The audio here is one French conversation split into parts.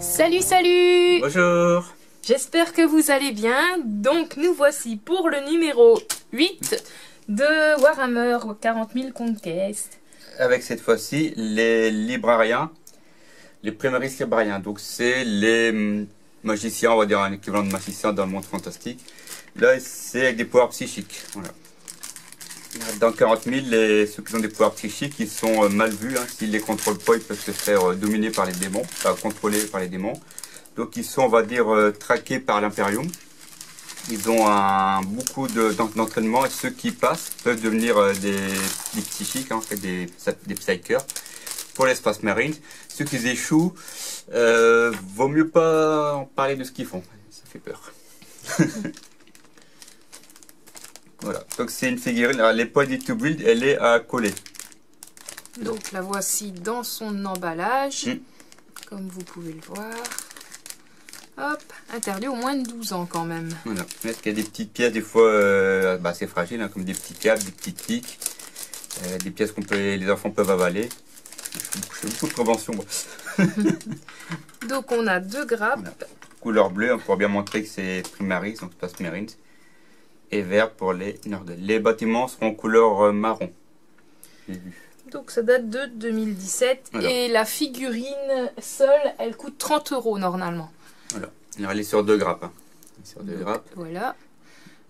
Salut, salut! Bonjour! J'espère que vous allez bien. Donc nous voici pour le numéro 8 de Warhammer 40 000 Conquest. Avec cette fois-ci les librariens, les primaris librariens. Donc c'est les magiciens, on va dire un équivalent de magicien dans le monde fantastique. Là c'est avec des pouvoirs psychiques. Voilà. Dans 40 000, ceux qui ont des pouvoirs psychiques, ils sont mal vus. Hein. S'ils ne les contrôlent pas, ils peuvent se faire dominer par les démons, enfin contrôler par les démons. Donc ils sont, on va dire, traqués par l'Imperium. Ils ont beaucoup d'entraînement et ceux qui passent peuvent devenir des psychiques, hein, en fait, des psychers pour l'espace marine. Ceux qui échouent, vaut mieux pas en parler de ce qu'ils font, ça fait peur. Voilà, donc c'est une figurine, elle n'est pas dit to build, elle est à coller. Donc la voici dans son emballage, comme vous pouvez le voir. Hop, interdit au moins de 12 ans quand même. Voilà, parce qu'il y a des petites pièces des fois assez fragiles, hein, comme des petits câbles, des petites piques, des pièces les enfants peuvent avaler. Je fais beaucoup de prévention. Donc on a deux grappes. Voilà. Couleur bleue, hein, pour bien montrer que c'est Primaris, donc Space Marines. Et vert pour les Nurgle. Les bâtiments seront couleur marron. Donc ça date de 2017. Voilà. Et la figurine seule, elle coûte 30 € normalement. Voilà. Alors elle est sur deux grappes. Hein. Sur deux grappes. Voilà.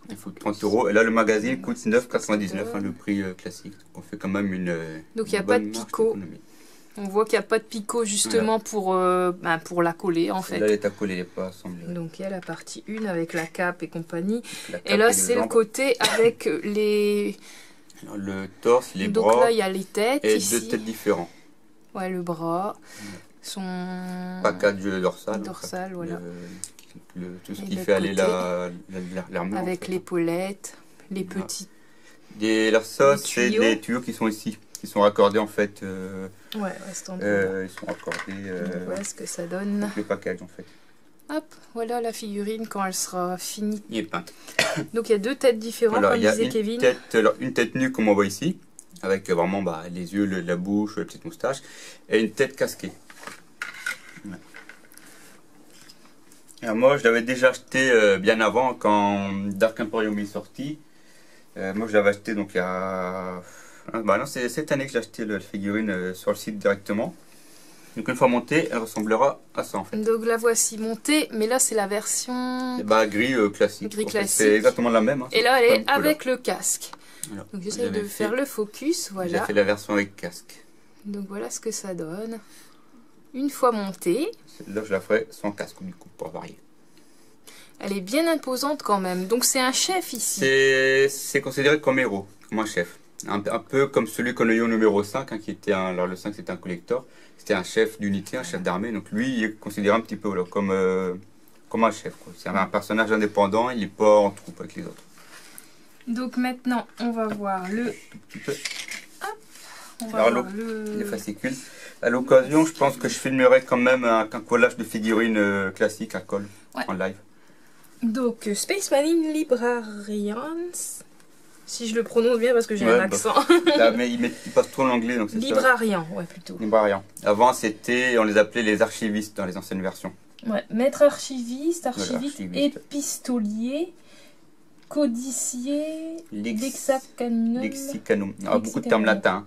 Il faut 30 €. Et là le magazine coûte 9,99 €, hein, le prix classique. Donc on fait quand même une. Donc il n'y a pas de picot. On voit qu'il n'y a pas de picot justement voilà. pour la coller en fait. Là elle est à coller, elle n'est pas assemblée. Donc il y a la partie 1 avec la cape et compagnie. Et là c'est le côté avec les... Alors, le torse, les donc bras. Donc là il y a les têtes et ici. deux têtes différents. Ouais, le bras. Son... Package dorsal. Dorsal, voilà. Tout ce qui fait aller l'armure. Avec l'épaulette, les petits... Et là, ça, c'est les tuyaux qui sont ici. Qui sont raccordés en fait. Ouais, c'est en ils sont raccordés. Voilà ce que ça donne. Le package en fait. Hop, voilà la figurine quand elle sera finie. Il est peinte. Donc il y a deux têtes différentes, alors, comme disait Kevin. Une tête nue comme on voit ici, avec vraiment les yeux, la bouche, la petite moustache, et une tête casquée. Ouais. Alors moi je l'avais déjà acheté bien avant, quand Dark Emporium est sorti. Moi je l'avais acheté donc il y a... Bah non, c'est cette année que j'ai acheté la figurine sur le site directement. Donc une fois montée, elle ressemblera à ça en fait. Donc la voici montée, mais là c'est la version... gris classique. Gris classique. C'est exactement la même. Hein, et là elle est avec le casque. Alors, donc j'essaie de faire le focus, voilà. J'ai fait la version avec casque. Donc voilà ce que ça donne. Une fois montée. Là je la ferai sans casque du coup, pour varier. Elle est bien imposante quand même. Donc c'est un chef ici. C'est considéré comme héros, comme un chef. Un peu comme celui qu'on a eu au numéro 5, hein, qui était alors le 5 c'était un collector. C'était un chef d'unité, un chef d'armée. Donc lui il est considéré un petit peu là, comme un chef. C'est un personnage indépendant, il n'est pas en troupe avec les autres. Donc maintenant on va voir le... Hop, on va voir les fascicules. À l'occasion je pense que je filmerai quand même un collage de figurines classiques à colle en live. Donc Space Marine Librarians, si je le prononce bien parce que j'ai un accent. Là, mais il passe trop en anglais donc c'est ça. Librarian, ouais plutôt. Librarian. Avant on les appelait les archivistes dans les anciennes versions. Ouais, maître archiviste, épistolier, codicier, lexicanum. Beaucoup de termes latins.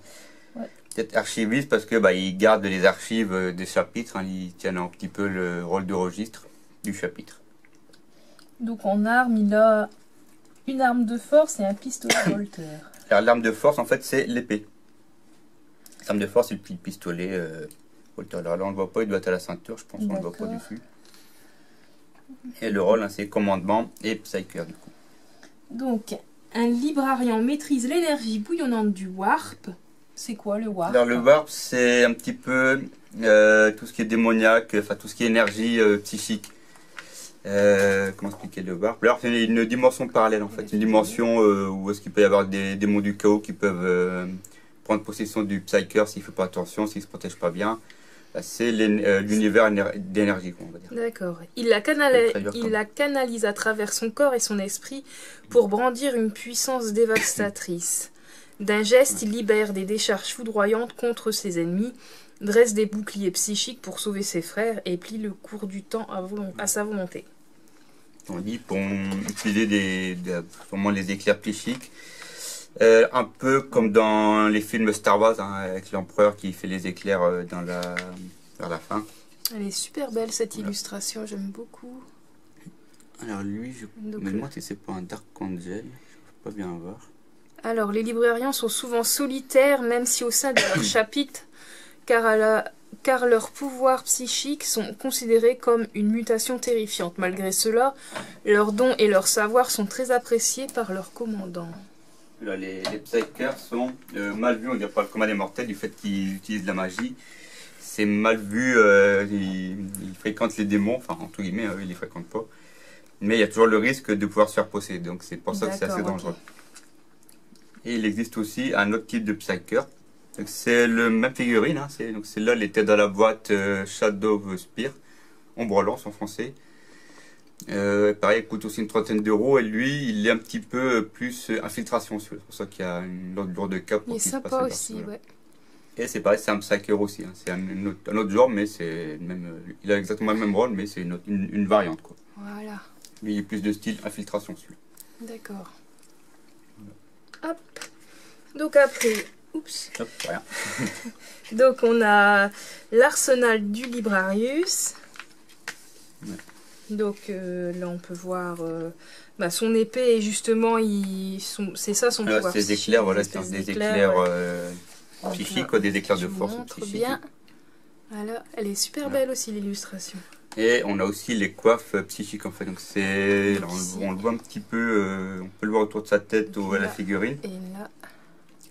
Ouais. Peut-être archiviste parce que ils gardent les archives des chapitres, hein, ils tiennent un petit peu le rôle de registre du chapitre. Donc en arme, il a une arme de force et un pistolet volteur. L'arme de force, en fait, c'est l'épée. L'arme de force, c'est le pistolet volteur. Alors là, on ne le voit pas, il doit être à la ceinture, je pense qu'on ne le voit pas dessus. Et le rôle, hein, c'est commandement et psyker, du coup. Donc, un librarian maîtrise l'énergie bouillonnante du warp. C'est quoi le warp? Alors le warp, c'est un petit peu tout ce qui est démoniaque, enfin tout ce qui est énergie psychique. Comment expliquer le warp? Alors c'est une dimension parallèle en fait, une dimension où est-ce qu'il peut y avoir des démons du chaos qui peuvent prendre possession du psyker s'il ne fait pas attention, s'il ne se protège pas bien. C'est l'univers d'énergie, on va dire. D'accord. Il la canalise à travers son corps et son esprit pour brandir une puissance dévastatrice. D'un geste, il libère des décharges foudroyantes contre ses ennemis. dresse des boucliers psychiques pour sauver ses frères et plie le cours du temps à sa volonté. On dit pour utiliser sûrement les éclairs psychiques. Un peu comme dans les films Star Wars, hein, avec l'empereur qui fait les éclairs vers la fin. Elle est super belle cette illustration, j'aime beaucoup. Alors lui, je me demande si c'est pas un Dark Angel, je peux pas bien voir. Alors les librariens sont souvent solitaires, même si au sein de leur chapitre, car leurs pouvoirs psychiques sont considérés comme une mutation terrifiante. Malgré cela, leurs dons et leurs savoirs sont très appréciés par leurs commandants. Là, les psychers sont mal vus, on dirait pas comme des mortels, du fait qu'ils utilisent la magie. C'est mal vu, ils fréquentent les démons, enfin entre guillemets, ils les fréquentent pas. Mais il y a toujours le risque de pouvoir se faire posséder, donc c'est pour ça que c'est assez dangereux. Et il existe aussi un autre type de psyker. C'est le même figurine, hein, donc celle-là, elle était dans la boîte Shadow of Spear, Ombre Lance en français. Pareil, il coûte aussi une trentaine d'euros et lui, il est un petit peu plus infiltration. C'est pour ça qu'il y a une autre lourde cape. Il est sympa aussi, ouais. Et c'est pareil, c'est un psyker aussi. Hein. C'est un autre genre, mais c'est même. Il a exactement le même rôle, mais c'est une variante, quoi. Voilà. Lui, il est plus de style infiltration, celui-là. D'accord. Hop. Donc après. Oups. Hop, rien. Donc on a l'arsenal du Librarius. Ouais. Donc là on peut voir son épée et justement c'est ça son pouvoir. Ces éclairs, voilà, c'est des éclairs psychiques, des éclairs de force psychique. Bien. Voilà, elle est super belle aussi l'illustration. Et on a aussi les coiffes psychiques en fait. Donc c'est, on le voit un petit peu, on peut le voir autour de sa tête ou à la figurine. Et là.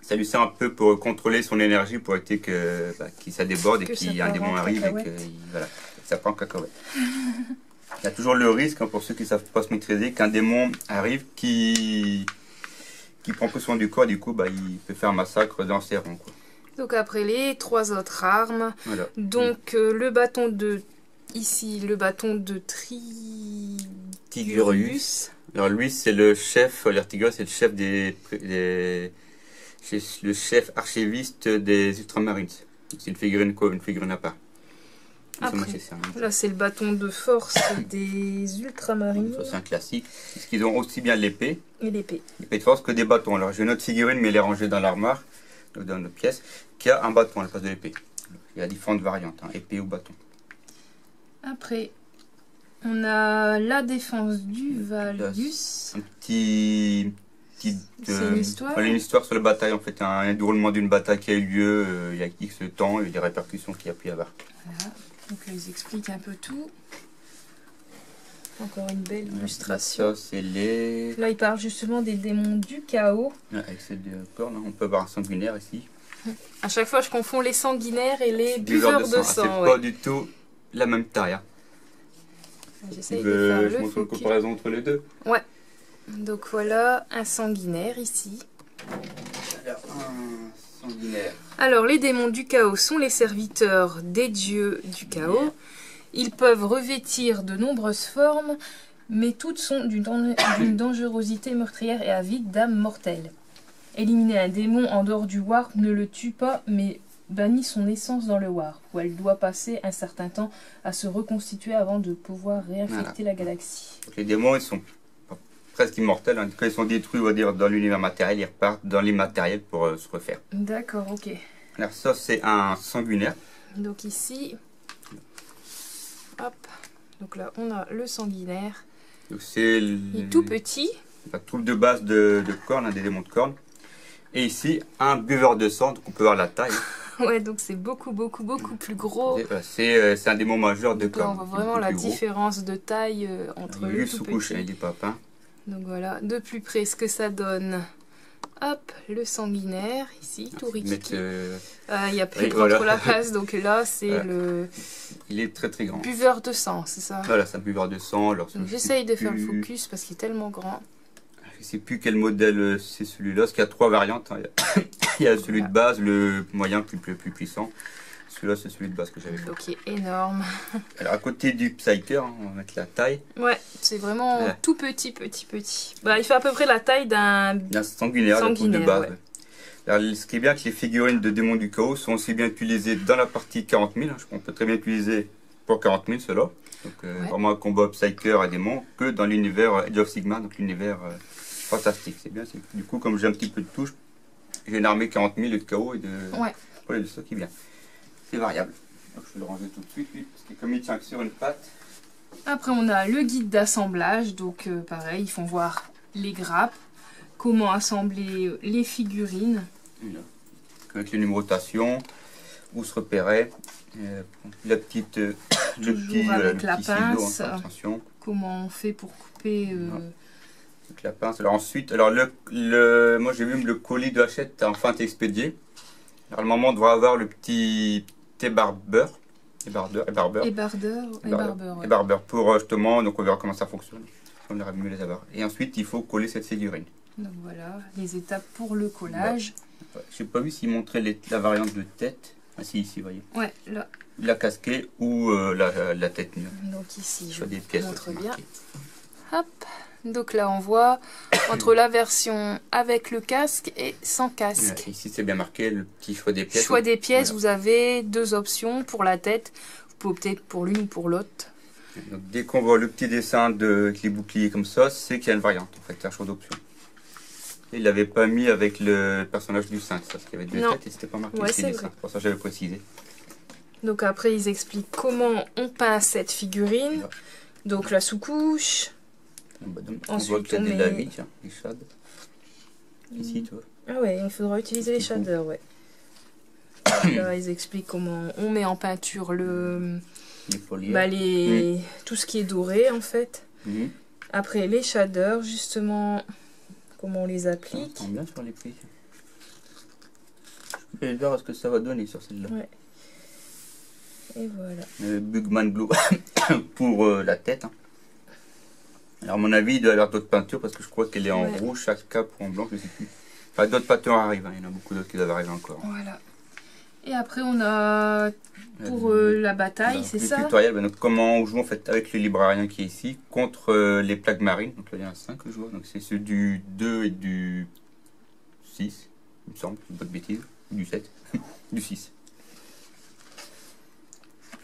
Ça lui sert un peu pour contrôler son énergie pour éviter que ça déborde et qu'il y a un démon arrive et que voilà, ça prend en cacahuète. Il y a toujours le risque, hein, pour ceux qui ne savent pas se maîtriser, qu'un démon arrive qui prend peu soin du corps, du coup il peut faire un massacre dans ses rangs, quoi. Donc après les 3 autres armes, voilà. Donc le bâton de Tigurius. Alors lui c'est le chef, l'Artigurius c'est le chef le chef archiviste des Ultramarines. C'est une figurine à part. Après, là c'est le bâton de force des Ultramarines. Ça c'est un classique. Parce qu'ils ont aussi bien l'épée. Et l'épée. L'épée de force que des bâtons. Alors j'ai une autre figurine mais elle est rangée dans l'armoire, dans notre pièce, qui a un bâton à la place de l'épée. Il y a différentes variantes, hein, épée ou bâton. Après, on a la défense du Valius. Un petit une histoire sur la bataille, en fait, un déroulement d'une bataille qui a eu lieu il y a X temps et des répercussions qu'il y a pu y avoir. Voilà, donc là ils expliquent un peu tout. Encore une belle illustration. Ça, c'est les... Là il parle justement des démons du chaos. Avec ces deux cornes, on peut avoir un sanguinaire ici. À chaque fois je confonds les sanguinaires et les buveurs de sang. C'est pas du tout la même taille. Hein. J'essaye de faire le focus. Je montre une comparaison entre les deux. Ouais. Donc voilà un sanguinaire ici. Alors, un sanguinaire. Alors les démons du chaos sont les serviteurs des dieux du chaos. Ils peuvent revêtir de nombreuses formes, mais toutes sont d'une dangerosité meurtrière et avide d'âmes mortelles. Éliminer un démon en dehors du warp ne le tue pas, mais bannit son essence dans le warp, où elle doit passer un certain temps à se reconstituer avant de pouvoir réinfecter la galaxie. Donc les démons, ils sont presque immortels. Hein. Quand ils sont détruits, on va dire, dans l'univers matériel, ils repartent dans l'immatériel pour se refaire. D'accord, ok. Alors ça, c'est un sanguinaire. Donc ici, hop, donc là, on a le sanguinaire. Donc c'est il est tout petit. La troupe de base de cornes, hein, des démons de cornes. Et ici, un buveur de sang, donc on peut voir la taille. Ouais, donc c'est beaucoup plus gros. C'est un démon majeur de cornes. On voit vraiment la différence de taille entre le tout petit. Il est pas peint. Donc voilà, de plus près ce que ça donne. Hop, le sanguinaire, ici, tout riki. Il n'y a plus trop la place, donc là c'est le... Il est très grand. Buveur de sang, c'est ça? Voilà, c'est un buveur de sang. J'essaye de faire le focus parce qu'il est tellement grand. Je ne sais plus quel modèle c'est celui-là, parce qu'il y a 3 variantes. Hein. Il y a celui de base, le moyen plus puissant. Celui-là, c'est celui de base que j'avais fait. Donc, il est énorme. Alors, à côté du Psyker, on va mettre la taille. Ouais, c'est vraiment tout petit. Il fait à peu près la taille d'un sanguinaire, de base. Ouais. Alors, ce qui est bien, que les figurines de démons du chaos sont aussi bien utilisées dans la partie 40 000. On peut très bien utiliser pour 40 000 cela. Donc vraiment un combat Psyker et démons, que dans l'univers Age of Sigmar, donc l'univers fantastique. C'est bien. Du coup, comme j'ai un petit peu de touche, j'ai une armée 40 000 de chaos et de, de ça qui vient. C'est variable. Donc, je vais le ranger tout de suite, lui, parce que comme il tient que sur une patte. Après, on a le guide d'assemblage. Donc, pareil, ils font voir les grappes, comment assembler les figurines. Là. Avec les numérotations, où se repérer. La petite, le avec la pince. Ciseau, attention. Comment on fait pour couper avec la pince. Alors ensuite, alors moi j'ai vu le colis de Hachette enfin expédié. Alors le moment on devra avoir le petit ébarbeur pour justement, donc on verra comment ça fonctionne. On aura mieux les avoir. Et ensuite il faut coller cette figurine. Donc voilà, les étapes pour le collage. Ouais. Je n'ai pas vu s'il montrait la variante de tête. Ah si, ici, vous voyez. Ouais, là. La casquée ou la tête nue. Donc ici, je des pièces montre bien. Hop. Donc là, on voit entre la version avec le casque et sans casque. Ouais, ici, c'est bien marqué le petit choix des pièces. Choix des pièces, voilà. Vous avez deux options pour la tête. Vous pouvez opter pour l'une ou pour l'autre. Donc, dès qu'on voit le petit dessin avec les boucliers comme ça, c'est qu'il y a une variante. En fait, c'est un choix d'option. Il l'avait pas mis avec le personnage du saint, parce qu'il y avait deux têtes et c'était pas marqué. Ouais, c'est vrai. Pour ça, j'avais précisé. Donc après, ils expliquent comment on peint cette figurine. Ouais. Donc la sous-couche. Ensuite, on voit qu'il y a des lavis, tiens, des shades. Ici, tu vois. Ah ouais, il faudra utiliser les shaders, ouais. Là, ils expliquent comment on met en peinture tout ce qui est doré, en fait. Après, les shaders, justement, comment on les applique. Ça bien sur les prix. Je vais voir ce que ça va donner sur celle-là. Ouais. Et voilà. Bugman Glue pour la tête. Hein. Alors, à mon avis, il doit y avoir d'autres peintures parce que je crois qu'elle est en rouge, chaque cap ou en blanc, je ne sais plus. Enfin, d'autres peintures arrivent, hein. Il y en a beaucoup d'autres qui doivent arriver encore. Voilà. Et après, on a pour la bataille, c'est ça? Le tutoriel, donc comment on joue en fait avec le librarien qui est ici contre les plaques marines. Donc là, il y en a 5 joueurs, donc c'est ceux du 2 et du 6, il me semble, pas de bêtises, du 7, du 6.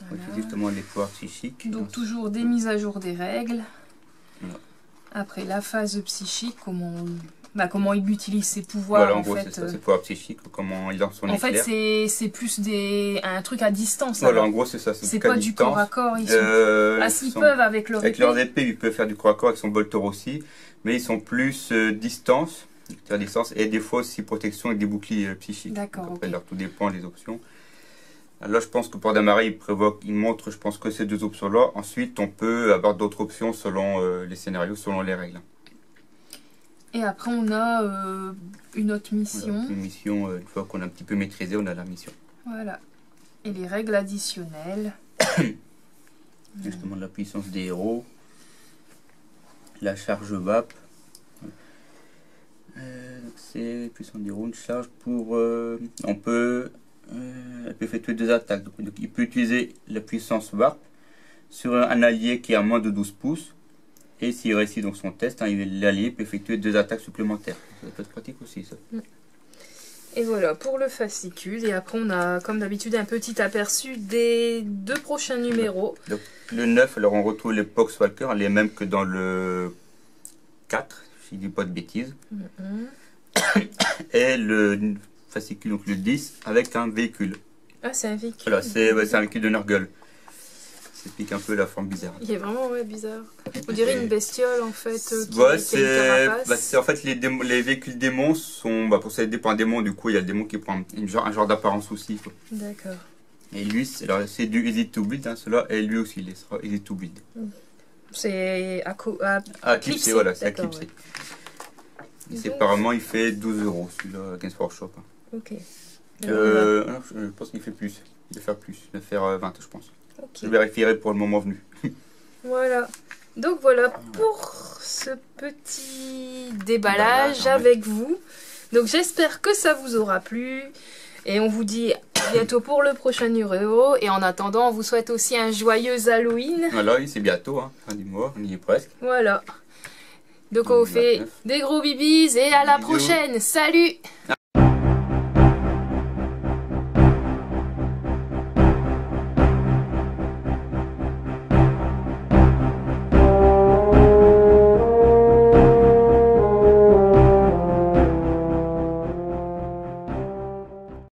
Voilà. Donc, justement les pouvoirs psychiques. Donc toujours des mises à jour des règles. Voilà. Après la phase psychique, comment il utilise ses pouvoirs. Voilà, en gros, c'est ça, ses pouvoirs psychiques, comment il lance son éclair. En fait, c'est plus un truc à distance. Voilà, en gros, c'est ça. C'est pas du corps à corps. Ils peuvent avec leur épée. Avec leurs épées, ils peuvent faire du corps à corps avec son bolter aussi. Mais ils sont plus distance, et des fois aussi protection avec des boucliers psychiques. D'accord. Après, alors, tout dépend des options. Là, je pense que pour démarrer, il montre, je pense, que ces deux options-là. Ensuite, on peut avoir d'autres options selon les scénarios, selon les règles. Et après, on a une autre mission. Voilà, une mission, une fois qu'on a un petit peu maîtrisé, on a la mission. Voilà. Et les règles additionnelles. Justement, la puissance des héros. La charge VAP. C'est puissance des héros, une charge pour... elle peut effectuer 2 attaques. Donc, il peut utiliser la puissance VAP sur un allié qui a moins de 12 pouces. Et s'il réussit donc son test, l'allié peut effectuer 2 attaques supplémentaires. Ça peut être pratique aussi, ça. Et voilà pour le fascicule. Et après, on a comme d'habitude un petit aperçu des 2 prochains numéros. Donc, le 9, alors on retrouve les Poxwalker, les mêmes que dans le 4, si je ne dis pas de bêtises. Et le fascicule, donc le 10, avec un véhicule. Ah, c'est un véhicule. Voilà, c'est un véhicule de Nurgle. Ça explique un peu la forme bizarre. Il est vraiment bizarre. On dirait une bestiole en fait. En fait les véhicules démons sont pour s'aider pour un démon, du coup il y a le démon qui prend un genre d'apparence aussi. D'accord. Et lui, c'est du easy to build, hein, cela, et lui aussi il sera easy to build. C'est clipsé, voilà, c'est à clipsé. Et c'est apparemment il fait 12 € celui-là, Games Workshop. Ok. Je pense qu'il fait plus. Il va faire plus. Il va faire 20, je pense. Okay. Je vérifierai pour le moment venu. Voilà. Donc voilà pour ce petit déballage avec vous. Donc j'espère que ça vous aura plu. Et on vous dit à bientôt pour le prochain numéro. Et en attendant, on vous souhaite aussi un joyeux Halloween. Voilà, oui, c'est bientôt, hein, fin du mois, on y est presque. Voilà. Donc on vous fait des gros bibis et à la prochaine. Salut!